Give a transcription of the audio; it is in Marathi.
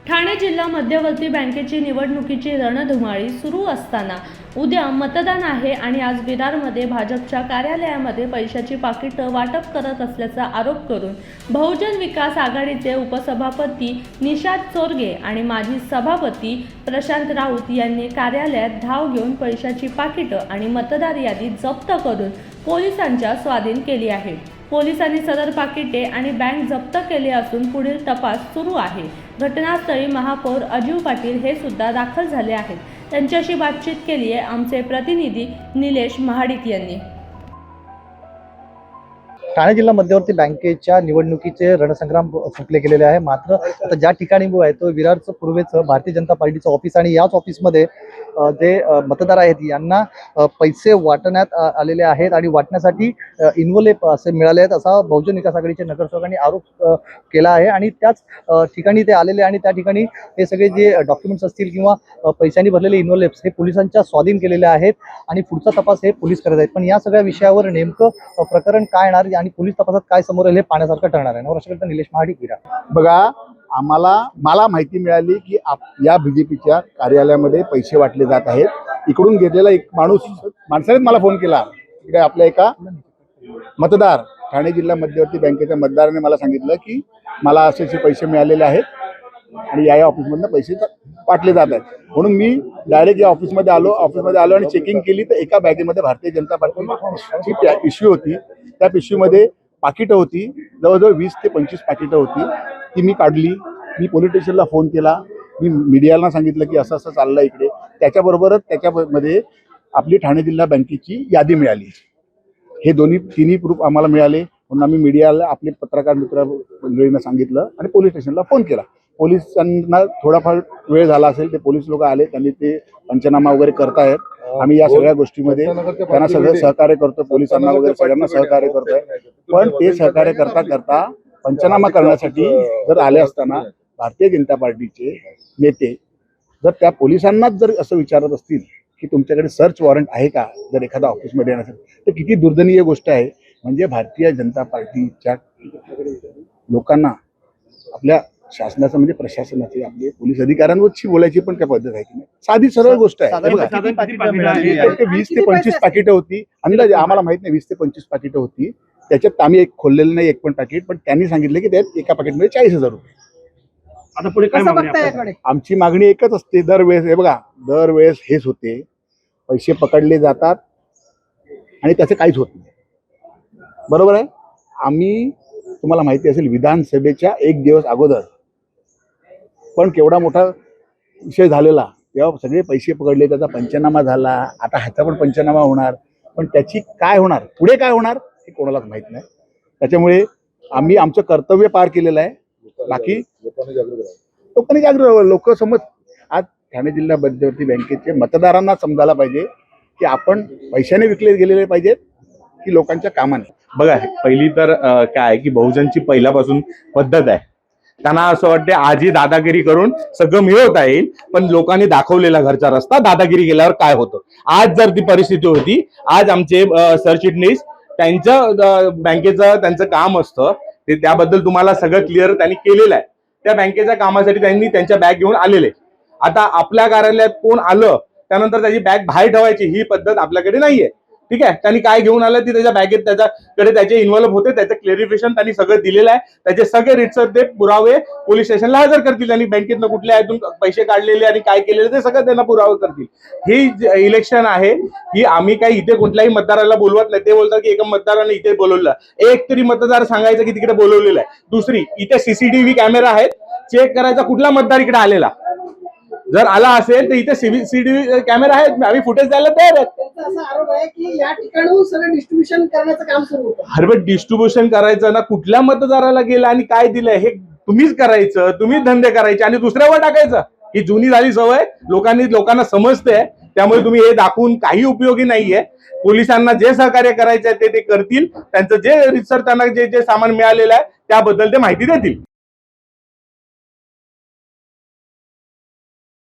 ठाणे जिल्हा मध्यवर्ती बँकेची निवडणुकीची रणधुमाळी सुरू असताना उद्या मतदान आहे आणि आज विरारमध्ये भाजपच्या कार्यालयामध्ये पैशाची पाकिटं वाटप करत असल्याचा आरोप करून बहुजन विकास आघाडीचे उपसभापती निषाद चोरगे आणि माजी सभापती प्रशांत राऊत यांनी कार्यालयात धाव घेऊन पैशाची पाकिटं आणि मतदार यादी जप्त करून पोलिसांच्या स्वाधीन केली आहे। पोलिसांनी सदर पाकिटे आणि बँक जप्त केले असून पुढील तपास सुरू आहे। घटनास्थळी महापौर अजीव पाटील हे सुद्धा दाखल झाले आहेत। त्यांच्याशी बातचीत केली आहे आमचे प्रतिनिधी निलेश महाडिक यांनी। ठाणे जिल्हा मध्यवर्ती बँकेच्या निवडणुकीचे रणसंग्राम फुंकले गेलेले आहे। मात्र आता ज्या ठिकाणी आहे तो विरारचं पूर्वेचं भारतीय जनता पार्टीचं ऑफिस आणि याच ऑफिसमध्ये जे मतदार आहेत यांना पैसे वाटण्यात आलेले आहेत आणि वाटण्यासाठी इन्व्हॉल्व असे मिळाले आहेत असा बहुजन विकास आघाडीच्या नगरसेवकांनी आरोप केला आहे। आणि त्याच ठिकाणी ते आलेले आणि त्या ठिकाणी हे सगळे जे डॉक्युमेंट्स असतील किंवा पैशांनी भरलेले इन्व्हॉल्व्स हे पोलिसांच्या स्वाधीन केलेले आहेत आणि पुढचा तपास हे पोलीस करत आहेत। पण या सगळ्या विषयावर नेमकं प्रकरण काय येणार आणि पोलीस तपासात काय समोर येईल हे पाहण्यासारखं ठरणार आहे। नवराष्ट्रकर्ता निलेश महाडिक, विरार। बघा, मला माहिती मिळाली की या बीजेपीच्या कार्यालयामध्ये पैसे वाटले जात आहेत। इकडून गेलेला एक माणसाने मला फोन केला। इकडे आपल्या एका मतदार ठाणे जिल्हा मध्यवर्ती बँकेच्या मतदाराने मला सांगितलं की मला असे पैसे मिळालेले आहेत आणि या ऑफिसमधनं पैसे वाटले जात आहेत। म्हणून मी डायरेक्ट या ऑफिसमध्ये आलो आणि चेकिंग केली तर एका बॅगेमध्ये भारतीय जनता पार्टीची पिशवी होती। त्या पिशवीमध्ये पाकिटं होती, जवळजवळ 20 ते 25 पाकिटं होती। ती मी काढली, मी पोलीस स्टेशनला फोन केला, मी मीडियाला सांगितलं की असं असं चाललं इकडे। त्याच्यामध्ये आपली ठाणे जिल्हा बँकेची यादी मिळाली। हे तिन्ही प्रूफ आम्हाला मिळाले म्हणून आम्ही मीडियाला आपले पत्रकार मित्र मंडळींना सांगितलं आणि पोलीस स्टेशनला फोन केला। पोलिसांना थोडाफार वेळ झाला असेल, ते पोलीस लोक आले, त्यांनी ते पंचनामा वगैरे करतायत। आम्ही या सगळ्या गोष्टीमध्ये त्यांना सगळं सहकार्य करतो, पोलिसांना वगैरे सगळ्यांना सहकार्य करतोय। पण ते सहकार्य करता पंचनामा करण्यासाठी जर आले असताना भारतीय जनता पार्टीचे नेते जर त्या पोलिसांनाच जर असं विचारत असतील की तुमच्याकडे सर्च वॉरंट आहे का, जर एखादा ऑफिसमध्ये येण्यासाठी, तर किती दुर्दैनीय गोष्ट आहे। म्हणजे भारतीय जनता पार्टीच्या लोकांना आपल्या शासनाचं म्हणजे प्रशासनाचे आपले पोलीस अधिकाऱ्यांवरची बोलायची पण काय पद्धत आहे की नाही? साधी सरळ गोष्ट आहे। 20 ते 25 पाकिटं होती, अंदाजे आम्हाला माहित नाही, 20 ते 25 पाकिटं होती। त्याच्यात आम्ही एक खोललेलं नाही एक पण पाकिट, पण त्यांनी सांगितलं की त्यात एका पाकिटमध्ये 40,000 रुपये। आता पुढे काय मागणी? आमची मागणी एकच असते दरवेळेस, हे बघा दरवेळेस हेच होते, पैसे पकडले जातात आणि त्याचं काहीच होत नाही, बरोबर आहे। आम्ही तुम्हाला माहिती असेल विधानसभेच्या एक दिवस अगोदर पण केवढा मोठा विषय झालेला, तेव्हा सगळे पैसे पकडले, त्याचा पंचनामा झाला। आता ह्याचा पण पंचनामा होणार, पण त्याची काय होणार, पुढे काय होणार हे कोणालाच माहित नाही। त्याच्यामुळे आम्ही आमचं कर्तव्य पार केलेलं आहे। बाकी लोकांनी जागृत, लोक समज आज ठाणे जिल्हा मध्यवर्ती बँकेचे मतदारांना समजायला पाहिजे की आपण पैशाने विकले गेलेले पाहिजेत की लोकांच्या कामाने। बघा, पहिली तर काय आहे की बहुजनची पहिल्यापासून पद्धत आहे, त्यांना असं वाटते आजही दादागिरी करून सगळं मिळवता येईल, पण लोकांनी दाखवलेला घरचा रस्ता दादागिरी केल्यावर काय होतं। आज जर ती परिस्थिती होती, आज आमचे सरचिटणीस त्यांचं बँकेचं त्यांचं काम असतं ते, त्याबद्दल तुम्हाला सगळं क्लिअर त्यांनी केलेलं आहे। त्या बँकेच्या कामासाठी त्यांनी त्यांच्या बॅग घेऊन आलेले। आता आपल्या कार्यालयात कोण आलं त्यानंतर त्याची बॅग बाहेर ठेवायची ही पद्धत आपल्याकडे नाहीये, ठीक आहे। त्यांनी काय घेऊन आलं ती त्याच्या बॅगेत त्याच्याकडे त्याचे इन्व्हॉल्व होते, त्याचं क्लेरिफिकेशन त्यांनी सगळं दिलेलं आहे। त्याचे सगळे रितसर ते पुरावे पोलीस स्टेशनला हजर करतील। त्यांनी बँकेतनं कुठल्या ह्यातून पैसे काढलेले आणि काय केलेले ते सगळं त्यांना पुरावे करतील। ही इलेक्शन आहे, ही आम्ही काही इथे कुठल्याही मतदाराला बोलवत नाही। ते बोलतात की एका मतदाराने इथे बोलवलं, एक तरी मतदार सांगायचं की तिकडे बोलवलेलं आहे। दुसरी, इथे सीसीटीव्ही कॅमेरा आहेत, चेक करायचा कुठला मतदार इकडे आलेला, जर आला असेल तर इथे सीसीटीव्ही कॅमेरा आहेत, आम्ही फुटेज द्यायला तयार आहेत। असा आरोप आहे की या ठिकाणी सगळं डिस्ट्रीब्युशन करण्याचं काम सुरू होतं। हरबट डिस्ट्रीब्युशन करायचं ना, कुठल्या मतदाराला गेलं आणि काय दिलंय हे तुम्हीच करायचं, तुम्हीच धंदे करायचे आणि दुसऱ्यावर टाकायचं, ही जुनी झाली सवय, लोकांना समजते। त्यामुळे तुम्ही हे दाखवून काही उपयोगी नाहीये। पोलिसांना जे सहकार्य करायचं आहे ते करतील, त्यांचं जे रितसर त्यांना जे सामान मिळालेलं आहे त्याबद्दल ते माहिती देतील।